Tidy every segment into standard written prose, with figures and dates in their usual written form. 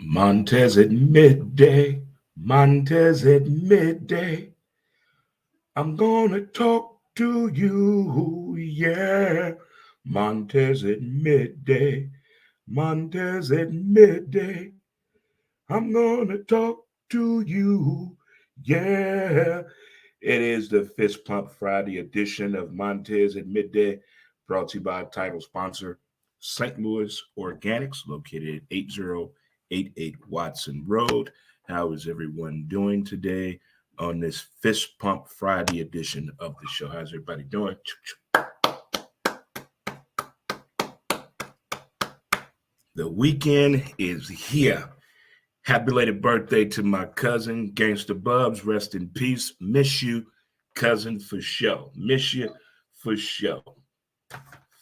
Montez at midday, Montez at midday. I'm gonna talk to you, yeah. Montez at midday, Montez at midday. I'm gonna talk to you, yeah. It is the Fist Pump Friday edition of Montez at midday, brought to you by title sponsor St. Louis Organics, located at 8088 Watson Road. How is everyone doing today on this Fist Pump Friday edition of the show? How's everybody doing? The weekend is here. Happy belated birthday to my cousin, Gangsta Bubs. Rest in peace. Miss you, cousin, for sure. Miss you for sure.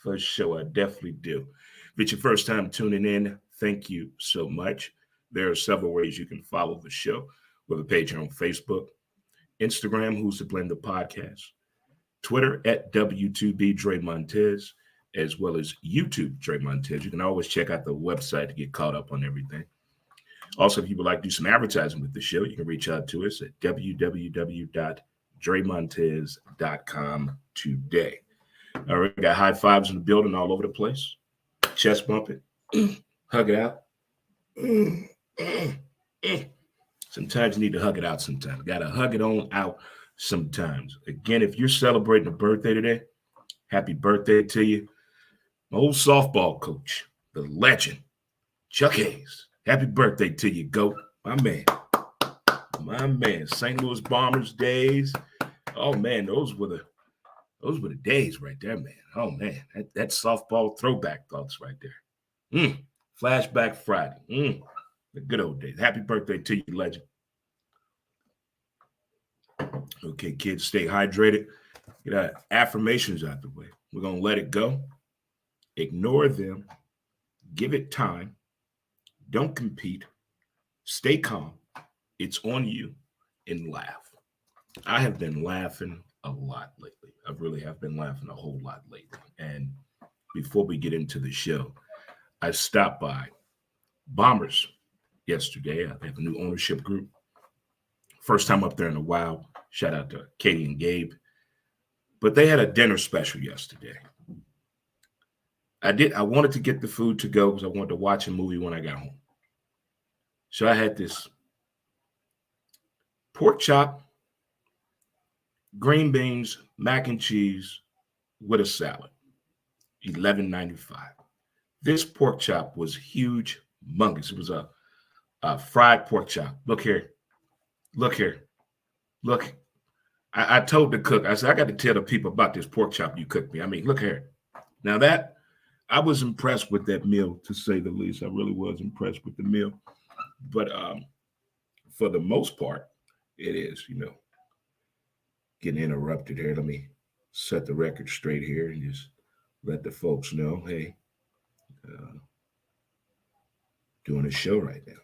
For sure, I definitely do. If it's your first time tuning in, thank you so much. There are several ways you can follow the show. We have a page here on Facebook, Instagram, Who's to Blame the Podcast, Twitter at W2B Dre Montez, as well as YouTube Dre Montez. You can always check out the website to get caught up on everything. Also, if you would like to do some advertising with the show, you can reach out to us at www.dremontez.com today. All right, we got high fives in the building all over the place. Chest bumping. Hug it out. Sometimes you need to hug it out sometimes. Got to hug it on out sometimes. Again, if you're celebrating a birthday today, happy birthday to you. My old softball coach, the legend, Chuck Hayes. Happy birthday to you, GOAT. My man. My man. St. Louis Bombers days. Oh, man, those were the days right there, man. Oh, man. That softball throwback thoughts right there. Flashback Friday. The good old days. Happy birthday to you, legend. Okay, kids, stay hydrated. Get our affirmations out the way. We're going to let it go. Ignore them. Give it time. Don't compete. Stay calm. It's on you, and laugh. I have been laughing a lot lately. I really have been laughing a whole lot lately. And before we get into the show, I stopped by Bombers yesterday. I have a new ownership group. First time up there in a while. Shout out to Katie and Gabe. But they had a dinner special yesterday. I wanted to get the food to go because I wanted to watch a movie when I got home. So I had this pork chop, green beans, mac and cheese with a salad. $11.95. This pork chop was huge, humongous. It was a fried pork chop. Look here. Look here. Look. I told the cook, I said, I got to tell the people about this pork chop you cooked me. I mean, look here. Now I was impressed with that meal, to say the least. I really was impressed with the meal. But for the most part, it is, getting interrupted here. Let me set the record straight here and just let the folks know, hey, doing a show right now.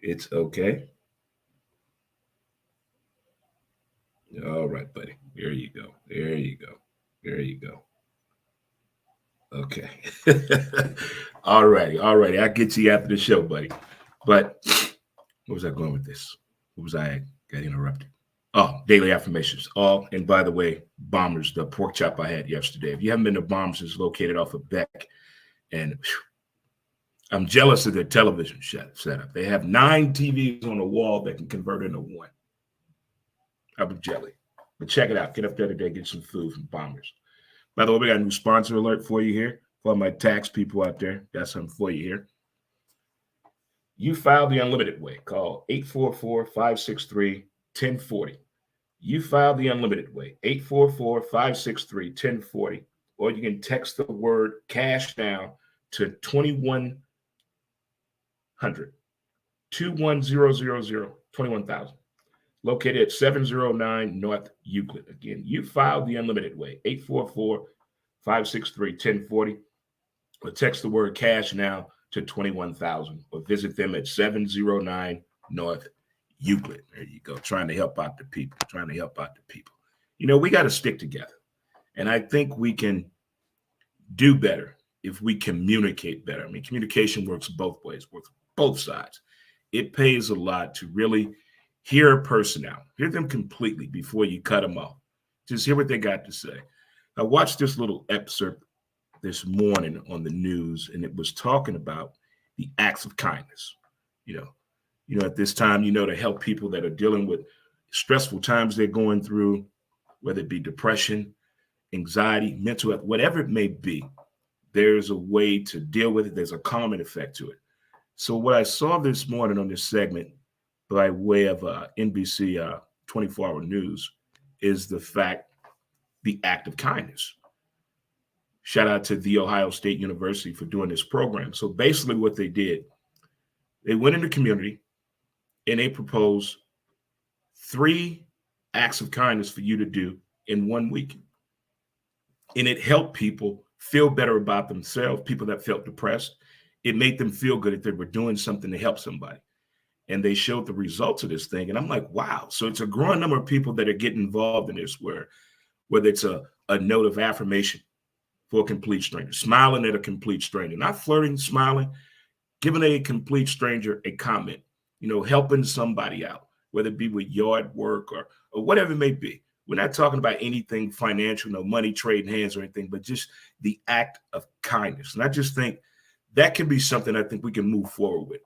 It's okay. All right, buddy. There you go. There you go. There you go. Okay. All righty. All righty. I'll get to you after the show, buddy. But where was I going with this? What was I got interrupted? Oh, daily affirmations. Oh, and by the way, Bombers, the pork chop I had yesterday. If you haven't been to Bombers, it's located off of Beck. And I'm jealous of their television setup. They have 9 TVs on the wall that can convert into one. I'm jelly. But check it out. Get up there today, get some food from Bombers. By the way, we got a new sponsor alert for you here. For my tax people out there, got something for you here. You File the Unlimited Way. Call 844-563-1040. You File the Unlimited Way. 844-563-1040. Or you can text the word cash now to 2100. 21000, 21,000. Located at 709 North Euclid. Again, You File the Unlimited Way. 844-563-1040. Or text the word cash now to 21,000. Or visit them at 709 North Euclid. There you go. Trying to help out the people. Trying to help out the people. We got to stick together. And I think we can do better if we communicate better. I mean, communication works both ways, works both sides. It pays a lot to really hear a person out, hear them completely before you cut them off. Just hear what they got to say. I watched this little excerpt this morning on the news, and it was talking about the acts of kindness. You know, at this time, to help people that are dealing with stressful times they're going through, whether it be depression, anxiety, mental health, whatever it may be, there's a way to deal with it. There's a calming effect to it. So what I saw this morning on this segment by way of NBC 24-hour news is the act of kindness. Shout out to The Ohio State University for doing this program. So basically what they did, they went in the community and they proposed 3 acts of kindness for you to do in 1 week. And it helped people feel better about themselves, people that felt depressed. It made them feel good that they were doing something to help somebody. And they showed the results of this thing. And I'm like, wow. So it's a growing number of people that are getting involved in this, whether it's a note of affirmation for a complete stranger, smiling at a complete stranger, not flirting, smiling, giving a complete stranger a comment, helping somebody out, whether it be with yard work or whatever it may be. We're not talking about anything financial, no money trading hands or anything, but just the act of kindness. And I just think that can be something I think we can move forward with.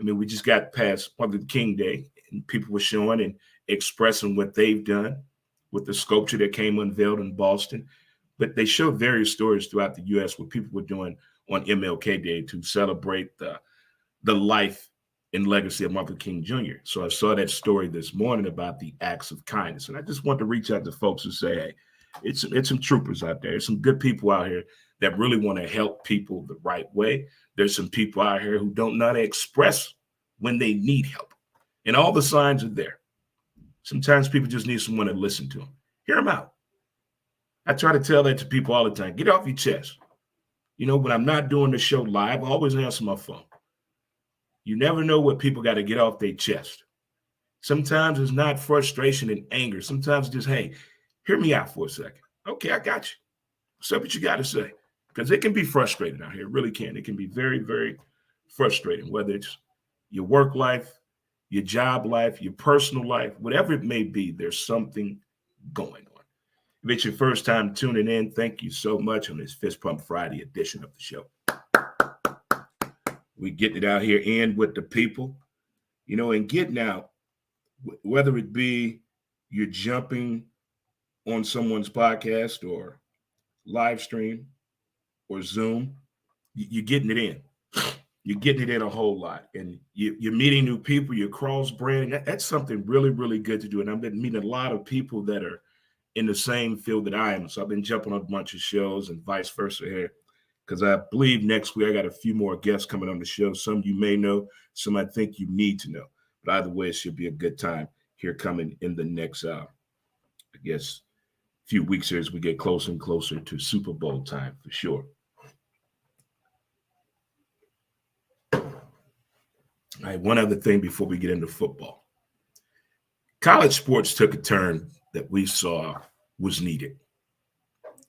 I mean, we just got past Martin Luther King Day, and people were showing and expressing what they've done with the sculpture that came unveiled in Boston. But they showed various stories throughout the U.S. what people were doing on MLK Day to celebrate the life and legacy of Martin Luther King Jr. So I saw that story this morning about the acts of kindness. And I just want to reach out to folks and say, hey, it's some troopers out there. There's some good people out here that really want to help people the right way. There's some people out here who don't know how to express when they need help. And all the signs are there. Sometimes people just need someone to listen to them. Hear them out. I try to tell that to people all the time. Get off your chest. When I'm not doing the show live, I always answer my phone. You never know what people got to get off their chest. Sometimes it's not frustration and anger. Sometimes it's just, hey, hear me out for a second. Okay, I got you. Say what you got to say. Because it can be frustrating out here. It really can. It can be very, very frustrating, whether it's your work life, your job life, your personal life, whatever it may be, there's something going on. If it's your first time tuning in, thank you so much on this Fist Pump Friday edition of the show. We getting it out here in with the people, and getting out, whether it be you're jumping on someone's podcast or live stream or Zoom, you're getting it in. You're getting it in a whole lot. And you're meeting new people, you're cross-branding. That's something really, really good to do. And I've been meeting a lot of people that are in the same field that I am. So I've been jumping on a bunch of shows and vice versa here. Because I believe next week I got a few more guests coming on the show. Some you may know, some I think you need to know. But either way, it should be a good time here coming in the next, few weeks here as we get closer and closer to Super Bowl time for sure. All right, one other thing before we get into football. College sports took a turn that we saw was needed.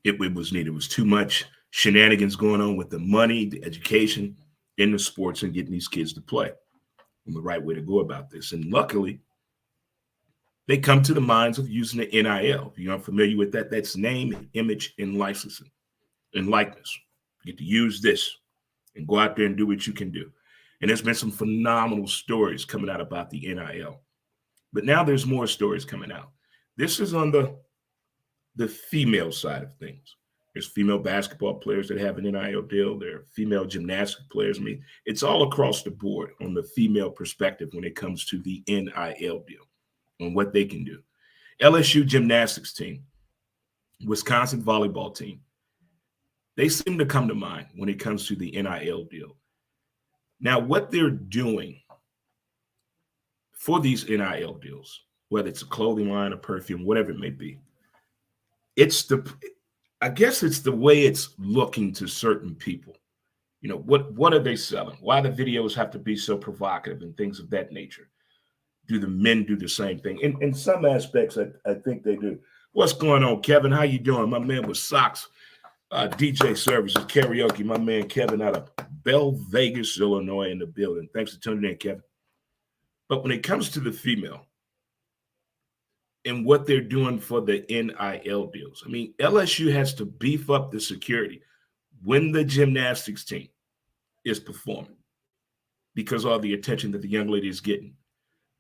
It was needed. It was too much shenanigans going on with the money, the education in the sports, and getting these kids to play. And the right way to go about this. And luckily, they come to the minds of using the NIL. If you're unfamiliar with that, that's name, image, and licensing and likeness. You get to use this and go out there and do what you can do. And there's been some phenomenal stories coming out about the NIL. But now there's more stories coming out. This is on the female side of things. There's female basketball players that have an NIL deal. There are female gymnastic players. I mean, it's all across the board on the female perspective when it comes to the NIL deal and what they can do. LSU gymnastics team, Wisconsin volleyball team, they seem to come to mind when it comes to the NIL deal. Now, what they're doing for these NIL deals, whether it's a clothing line, a perfume, whatever it may be, I guess it's the way it's looking to certain people. What are they selling? Why the videos have to be so provocative and things of that nature? Do the men do the same thing? In some aspects, I think they do. What's going on, Kevin? How you doing? My man with socks DJ Services Karaoke, my man Kevin out of Bell Vegas, Illinois in the building. Thanks for tuning in, Kevin. But when it comes to the female and what they're doing for the NIL deals, I mean, LSU has to beef up the security when the gymnastics team is performing because of all the attention that the young lady is getting.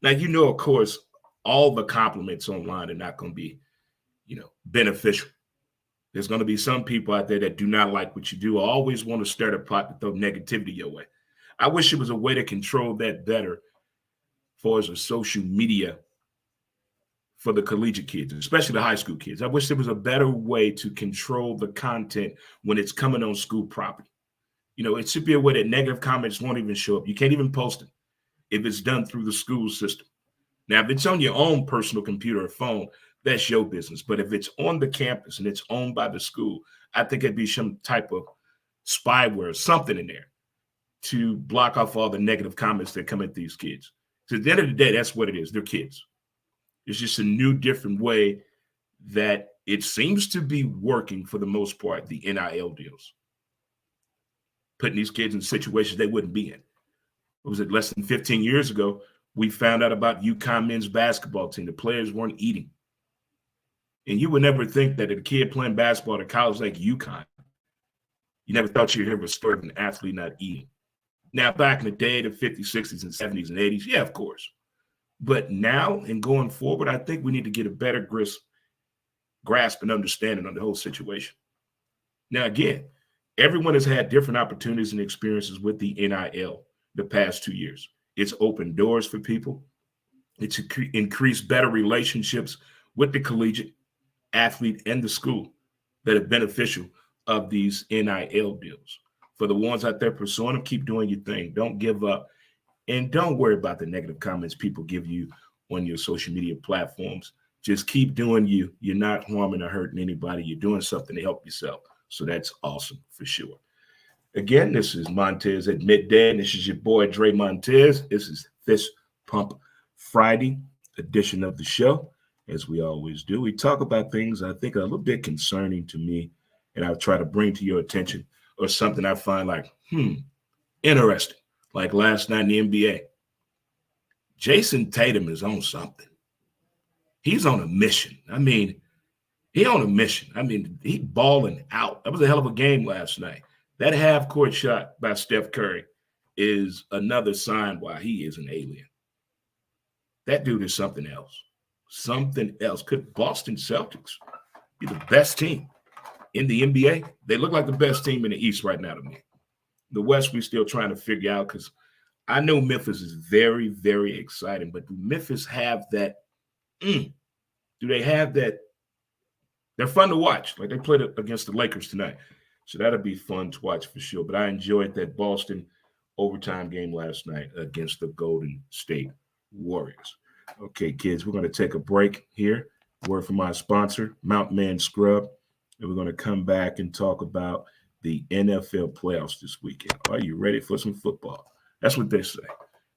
Now, of course, all the compliments online are not going to be, beneficial. There's going to be some people out there that do not like what you do. I always want to stir the pot to throw negativity your way. I wish there was a way to control that better as far as a social media for the collegiate kids, especially the high school kids. I wish there was a better way to control the content when it's coming on school property. It should be a way that negative comments won't even show up. You can't even post it if it's done through the school system. Now, if it's on your own personal computer or phone, that's your business. But if it's on the campus and it's owned by the school, I think it'd be some type of spyware or something in there to block off all the negative comments that come at these kids. So at the end of the day, that's what it is. They're kids. It's just a new, different way that it seems to be working for the most part, the NIL deals. Putting these kids in situations they wouldn't be in. What was it, less than 15 years ago, we found out about UConn men's basketball team. The players weren't eating. And you would never think that a kid playing basketball at a college like UConn, you never thought you'd hear of a story of an athlete not eating. Now, back in the day, the 50s, 60s, and 70s, and 80s, yeah, of course. But now and going forward, I think we need to get a better grasp and understanding on the whole situation. Now, again, everyone has had different opportunities and experiences with the NIL the past 2 years. It's opened doors for people. It's increased better relationships with the collegiate athlete and the school that are beneficial of these NIL deals. For the ones out there pursuing them, keep doing your thing. Don't give up. And don't worry about the negative comments people give you on your social media platforms. Just keep doing you. You're not harming or hurting anybody. You're doing something to help yourself. So that's awesome for sure. Again, this is Montez at midday, and this is your boy, Dre Montez. This is Fist Pump Friday edition of the show. As we always do, we talk about things I think are a little bit concerning to me, and I'll try to bring to your attention or something I find like, interesting. Like last night in the NBA, Jason Tatum is on something. He's on a mission. He on a mission. He balling out. That was a hell of a game last night. That half-court shot by Steph Curry is another sign why he is an alien. That dude is something else. Something else. Could Boston Celtics be the best team in the NBA? They look like the best team in the East right now to me. The West, we're still trying to figure out because I know Memphis is very, very exciting, but do Memphis have that? Do they have that? They're fun to watch. Like they played against the Lakers tonight. So that'll be fun to watch for sure. But I enjoyed that Boston overtime game last night against the Golden State Warriors. Okay, kids, we're going to take a break here. Word from my sponsor, Mountain Man Scrub. And we're going to come back and talk about the NFL playoffs this weekend. Are you ready for some football? That's what they say.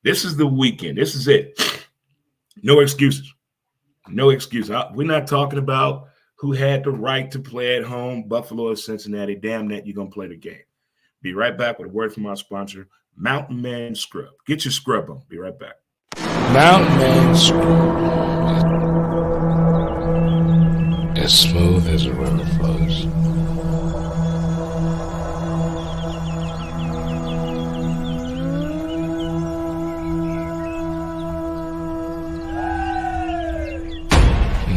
This is the weekend. This is it. No excuses. No excuses. We're not talking about who had the right to play at home, Buffalo or Cincinnati. Damn that, you're going to play the game. Be right back with a word from our sponsor, Mountain Man Scrub. Get your scrub on. Be right back. Mountain Man Scrub. As smooth as a river flows.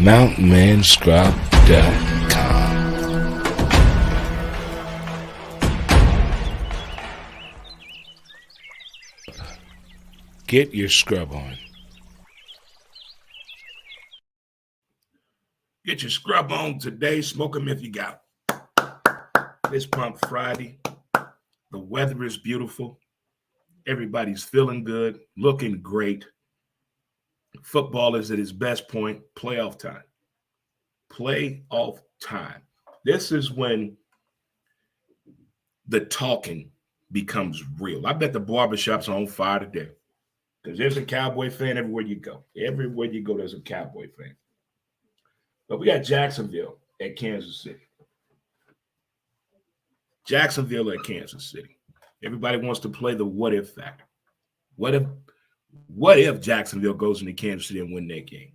MountainManScrub.com. Get your scrub on. Get your scrub on today. Smoke them if you got them. Fist Pump Friday. The weather is beautiful. Everybody's feeling good, looking great. Football is at its best point, playoff time. Playoff time. This is when the talking becomes real. I bet the barbershops are on fire today because there's a Cowboy fan everywhere you go. Everywhere you go, there's a Cowboy fan. But we got Jacksonville at Kansas City. Jacksonville at Kansas City. Everybody wants to play the what if factor. What if Jacksonville goes into Kansas City and win that game?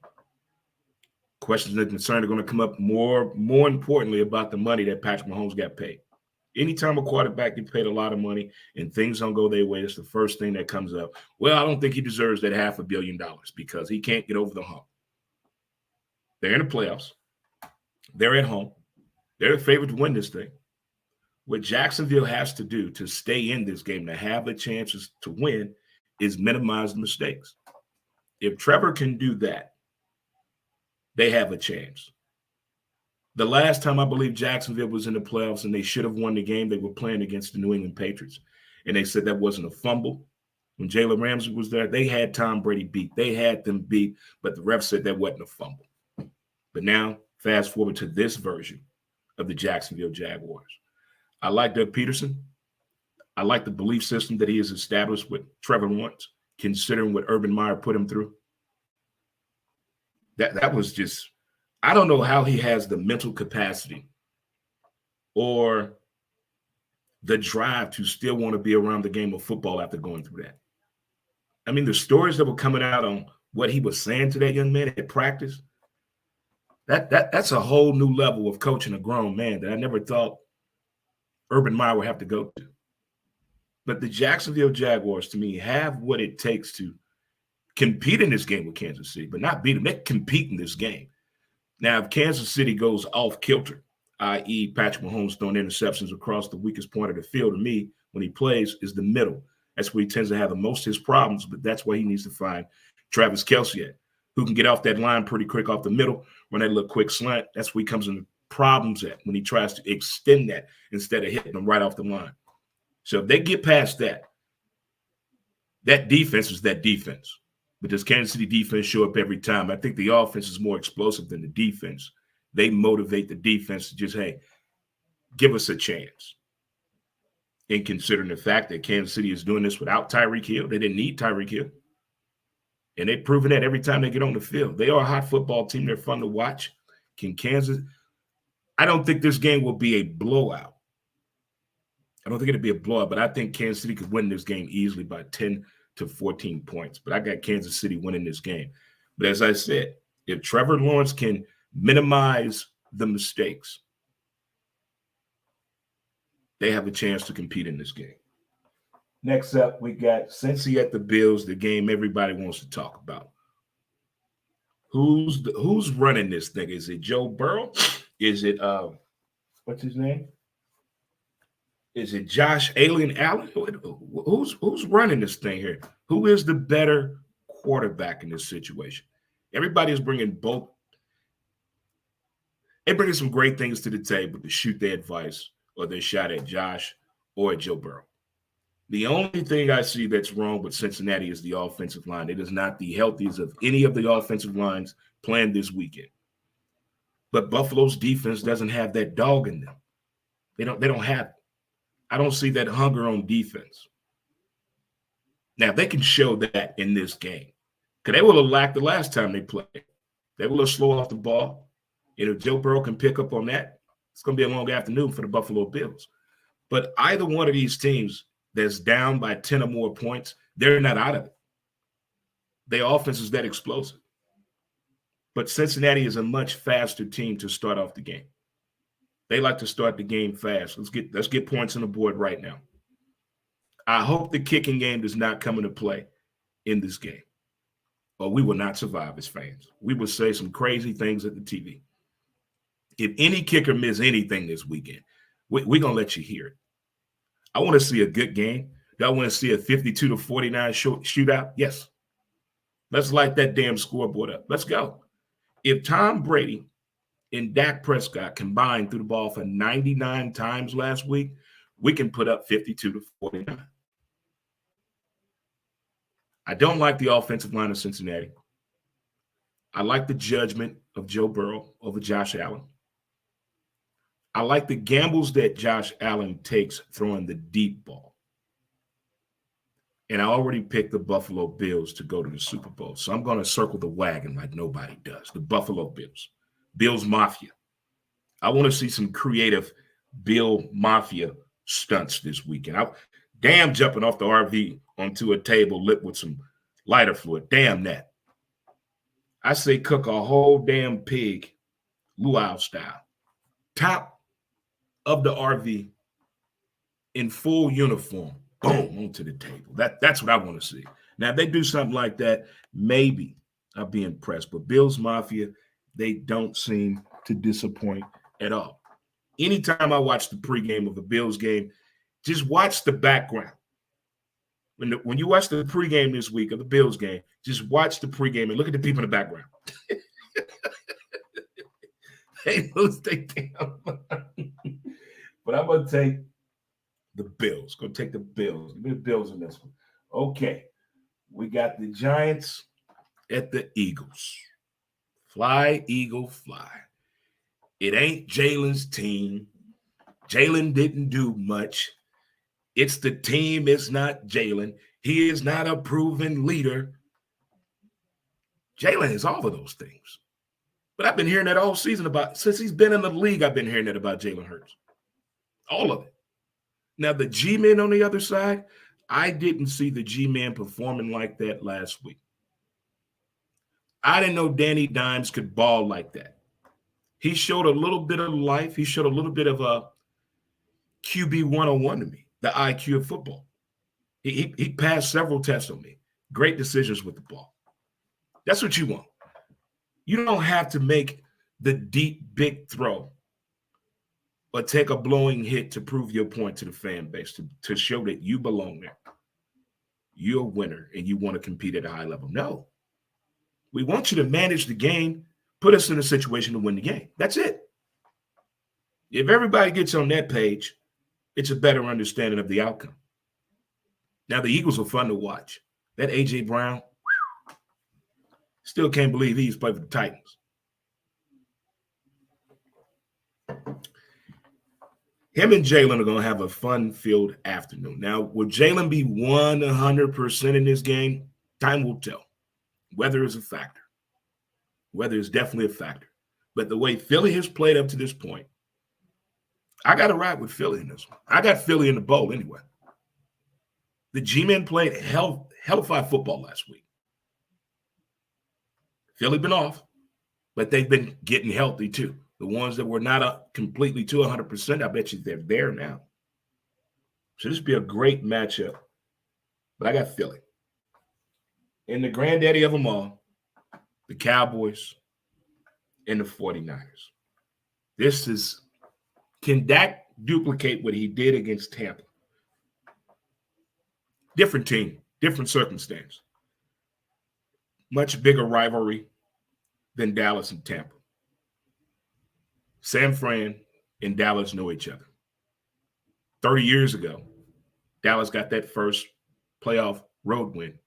Questions and concerns are going to come up more importantly about the money that Patrick Mahomes got paid. Anytime a quarterback gets paid a lot of money and things don't go their way, that's the first thing that comes up. Well, I don't think he deserves that $500 million because he can't get over the hump. They're in the playoffs. They're at home. They're the favorite to win this thing. What Jacksonville has to do to stay in this game, to have the chances to win, is minimize the mistakes. If Trevor can do that, they have a chance. The last time I believe Jacksonville was in the playoffs and they should have won the game, they were playing against the New England Patriots. And they said that wasn't a fumble. When Jalen Ramsey was there, they had Tom Brady beat. They had them beat, but the ref said that wasn't a fumble. But now, fast forward to this version of the Jacksonville Jaguars. I like Doug Peterson. I like the belief system that he has established with Trevor Lawrence, considering what Urban Meyer put him through. That was just, I don't know how he has the mental capacity or the drive to still want to be around the game of football after going through that. I mean, the stories that were coming out on what he was saying to that young man at practice, that's a whole new level of coaching a grown man that I never thought Urban Meyer would have to go to. But the Jacksonville Jaguars, to me, have what it takes to compete in this game with Kansas City, but not beat them. They compete in this game. Now, if Kansas City goes off kilter, i.e. Patrick Mahomes throwing interceptions across the weakest point of the field, to me, when he plays, is the middle. That's where he tends to have the most of his problems, but that's why he needs to find Travis Kelce at, who can get off that line pretty quick off the middle, run that little quick slant. That's where he comes into problems at, when he tries to extend that instead of hitting them right off the line. So if they get past that, that defense is that defense. But does Kansas City defense show up every time? I think the offense is more explosive than the defense. They motivate the defense to just, hey, give us a chance. And considering the fact that Kansas City is doing this without Tyreek Hill, they didn't need Tyreek Hill. And they've proven that every time they get on the field. They are a hot football team. They're fun to watch. Can Kansas – I don't think this game will be a blowout. I don't think it'll be a blowout, but I think Kansas City could win this game easily by 10 to 14 points. But I got Kansas City winning this game. But as I said, if Trevor Lawrence can minimize the mistakes, they have a chance to compete in this game. Next up, we got Cincy at the Bills, the game everybody wants to talk about. Who's running this thing? Is it Joe Burrow? Is it what's his name? Is it Josh Allen? Who's running this thing here? Who is the better quarterback in this situation? Everybody is bringing both. They're bringing some great things to the table to shoot their advice or their shot at Josh or at Joe Burrow. The only thing I see that's wrong with Cincinnati is the offensive line. It is not the healthiest of any of the offensive lines planned this weekend. But Buffalo's defense doesn't have that dog in them. They don't have it. I don't see that hunger on defense. Now, they can show that in this game, because they will have lacked the last time they played. They will have slow off the ball. And if Joe Burrow can pick up on that, it's going to be a long afternoon for the Buffalo Bills. But either one of these teams that's down by 10 or more points, they're not out of it. Their offense is that explosive. But Cincinnati is a much faster team to start off the game. They like to start the game fast. Let's get points on the board right now. I hope the kicking game does not come into play in this game, or we will not survive as fans. We will say some crazy things at the TV. If any kicker miss anything this weekend, we're going to let you hear it. I want to see a good game. Do I want to see a 52-49 shootout? Yes. Let's light that damn scoreboard up. Let's go. If Tom Brady and Dak Prescott combined threw the ball for 99 times last week, we can put up 52-49. I don't like the offensive line of Cincinnati. I like the judgment of Joe Burrow over Josh Allen. I like the gambles that Josh Allen takes throwing the deep ball. And I already picked the Buffalo Bills to go to the Super Bowl. So I'm going to circle the wagon like nobody does. The Buffalo Bills. Bills Mafia. I want to see some creative Bill Mafia stunts this weekend. Damn jumping off the RV onto a table lit with some lighter fluid. Damn that. I say cook a whole damn pig, luau style. Top of the RV in full uniform. Boom, onto the table. That's what I want to see. Now, if they do something like that, maybe I'll be impressed. But Bills Mafia, they don't seem to disappoint at all. Anytime I watch the pregame of a Bills game, just watch the background. When you watch the pregame this week of the Bills game, just watch the pregame and look at the people in the background. They lose their damn mind. But I'm going to take the Bills. Going to take the Bills. Give me the Bills in this one. Okay. We got the Giants at the Eagles. Fly, Eagle, fly. It ain't Jalen's team. Jalen didn't do much. It's the team. It's not Jalen. He is not a proven leader. Jalen is all of those things. But I've been hearing that all season since he's been in the league, I've been hearing that about Jalen Hurts. All of it. Now, the G-men on the other side, I didn't see the G-men performing like that last week. I didn't know Danny Dimes could ball like that. He showed a little bit of life. He showed a little bit of a QB 101 to me, the IQ of football. He passed several tests on me. Great decisions with the ball. That's what you want. You don't have to make the deep, big throw or take a blowing hit to prove your point to the fan base, to show that you belong there. You're a winner and you want to compete at a high level. No. We want you to manage the game, put us in a situation to win the game. That's it. If everybody gets on that page, it's a better understanding of the outcome. Now, the Eagles are fun to watch. That A.J. Brown, still can't believe he's played for the Titans. Him and Jalen are going to have a fun-filled afternoon. Now, will Jalen be 100% in this game? Time will tell. Weather is a factor. Weather is definitely a factor. But the way Philly has played up to this point, I got to ride with Philly in this one. I got Philly in the bowl anyway. The G-men played hellified football last week. Philly been off, but they've been getting healthy too. The ones that were not completely to 100%, I bet you they're there now. So this would be a great matchup. But I got Philly. And the granddaddy of them all, the Cowboys and the 49ers. Can Dak duplicate what he did against Tampa? Different team, different circumstance. Much bigger rivalry than Dallas and Tampa. San Fran and Dallas know each other. 30 years ago, Dallas got that first playoff road win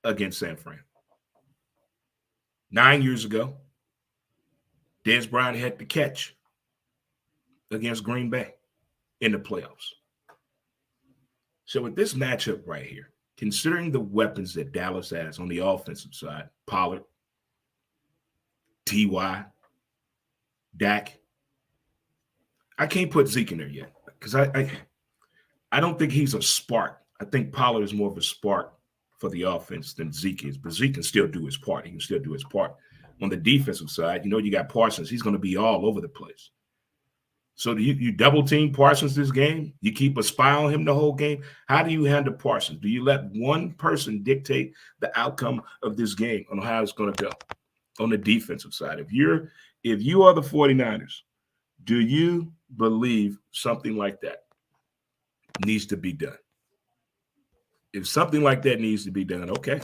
against San Fran. 9 years ago, Dez Bryant had the catch against Green Bay in the playoffs. So with this matchup right here, considering the weapons that Dallas has on the offensive side, Pollard, T.Y., Dak, I can't put Zeke in there yet because I don't think he's a spark. I think Pollard is more of a spark for the offense than Zeke is, but Zeke can still do his part. He can still do his part. On the defensive side, you got Parsons. He's going to be all over the place. So do you double team Parsons this game? You keep a spy on him the whole game? How do you handle Parsons? Do you let one person dictate the outcome of this game on how it's going to go on the defensive side? If you are the 49ers, do you believe something like that needs to be done? If something like that needs to be done, okay,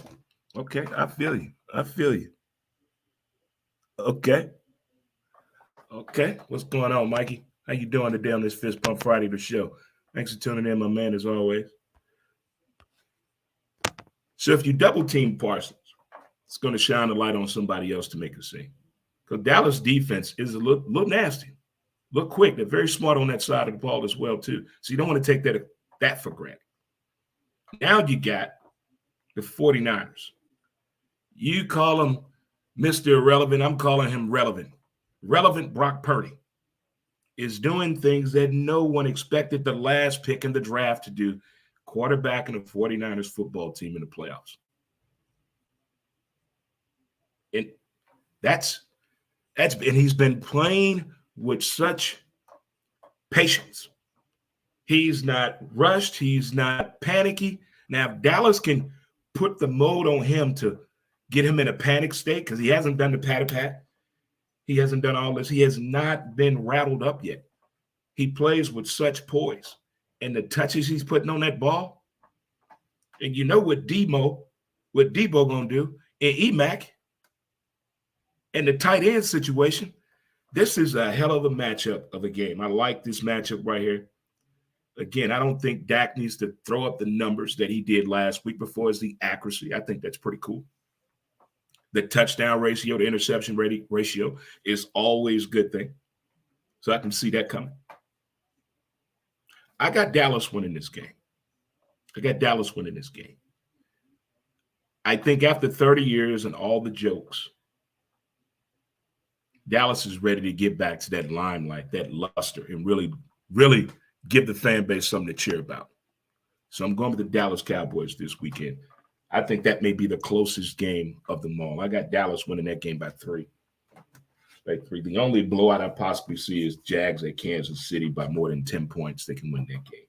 I feel you. Okay, what's going on, Mikey? How you doing today on this Fist Pump Friday, the show? Thanks for tuning in, my man, as always. So if you double team Parsons, it's going to shine a light on somebody else to make a scene. Because Dallas defense is a little nasty, look quick. They're very smart on that side of the ball as well, too. So you don't want to take that for granted. Now you got the 49ers. You call him Mr. Irrelevant. I'm calling him relevant. Relevant Brock Purdy is doing things that no one expected the last pick in the draft to do, quarterback in the 49ers football team in the playoffs. And that's and he's been playing with such patience. He's not rushed, he's not panicky. Now, if Dallas can put the mode on him to get him in a panic state, because he hasn't done the pat-a-pat, he hasn't done all this, he has not been rattled up yet. He plays with such poise. And the touches he's putting on that ball, and you know what Debo gonna do, and Emac, and the tight end situation, this is a hell of a matchup of a game. I like this matchup right here. Again, I don't think Dak needs to throw up the numbers that he did last week before as the accuracy. I think that's pretty cool. The touchdown ratio, the interception ratio is always a good thing. So I can see that coming. I got Dallas winning this game. I think after 30 years and all the jokes, Dallas is ready to get back to that limelight, that luster, and really, really give the fan base something to cheer about. So I'm going with the Dallas Cowboys this weekend. I think that may be the closest game of them all. I got Dallas winning that game by 3. The only blowout I possibly see is Jags at Kansas City by more than 10 points. They can win that game.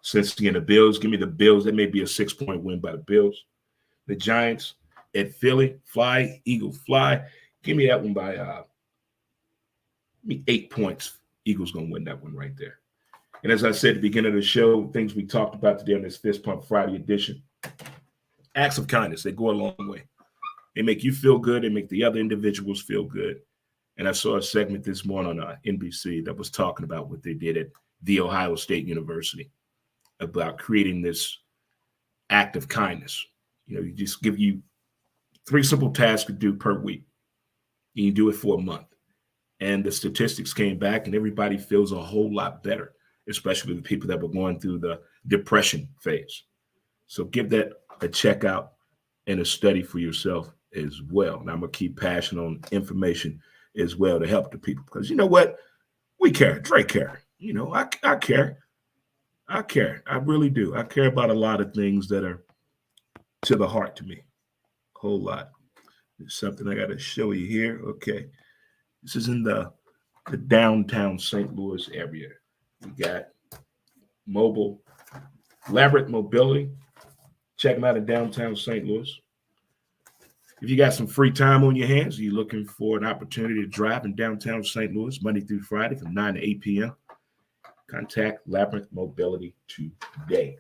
Cincinnati and the Bills, give me the Bills. That may be a 6-point win by the Bills. The Giants at Philly, fly, Eagles fly. Give me that one by 8 points. Eagles going to win that one right there. And as I said at the beginning of the show, things we talked about today on this Fist Pump Friday edition, acts of kindness, they go a long way. They make you feel good. They make the other individuals feel good. And I saw a segment this morning on NBC that was talking about what they did at The Ohio State University about creating this act of kindness. You just give you 3 simple tasks to do per week. And you do it for a month. And the statistics came back and everybody feels a whole lot better, especially the people that were going through the depression phase. So give that a check out and a study for yourself as well. And I'm going to keep passing on information as well to help the people. Because you know what? We care. Dre care. I care. I care. I really do. I care about a lot of things that are to the heart to me. A whole lot. There's something I got to show you here. Okay. This is in the downtown St. Louis area. We got Elaborate Mobility. Check them out in downtown St. Louis. If you got some free time on your hands, you're looking for an opportunity to drive in downtown St. Louis Monday through Friday from 9 to 8 p.m., contact Labyrinth Mobility today.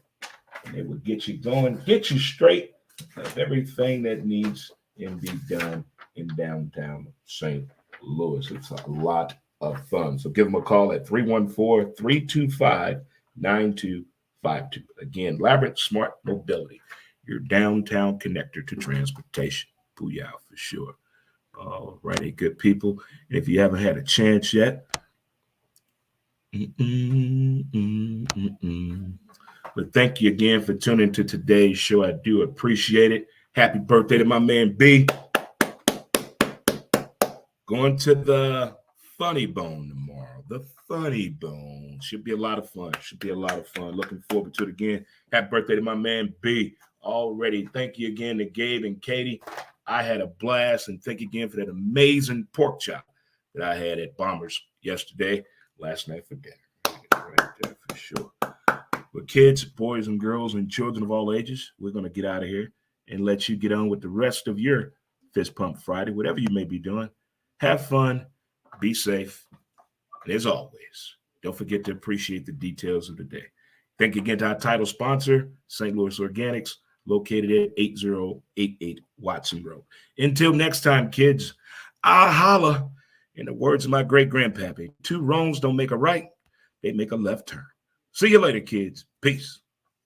And they will get you going, get you straight of everything that needs and be done in downtown St. Louis. It's a lot of fun. So give them a call at 314-325-9252. Again, Labyrinth Smart Mobility, your downtown connector to transportation. Booyah for sure. All righty, good people. And if you haven't had a chance yet, but thank you again for tuning to today's show. I do appreciate it. Happy birthday to my man B. Going to the Funny Bone tomorrow. The Funny Bone. Should be a lot of fun. Looking forward to it again. Happy birthday to my man B. Already. Thank you again to Gabe and Katie. I had a blast, and thank you again for that amazing pork chop that I had at Bombers last night for dinner. Right there for sure. But kids, boys and girls, and children of all ages, we're going to get out of here and let you get on with the rest of your Fist Pump Friday, whatever you may be doing. Have fun, be safe, and as always, don't forget to appreciate the details of the day. Thank you again to our title sponsor, St. Louis Organics, located at 8088 Watson Road. Until next time, kids, I holla. In the words of my great-grandpappy, 2 wrongs don't make a right, they make a left turn. See you later, kids. Peace.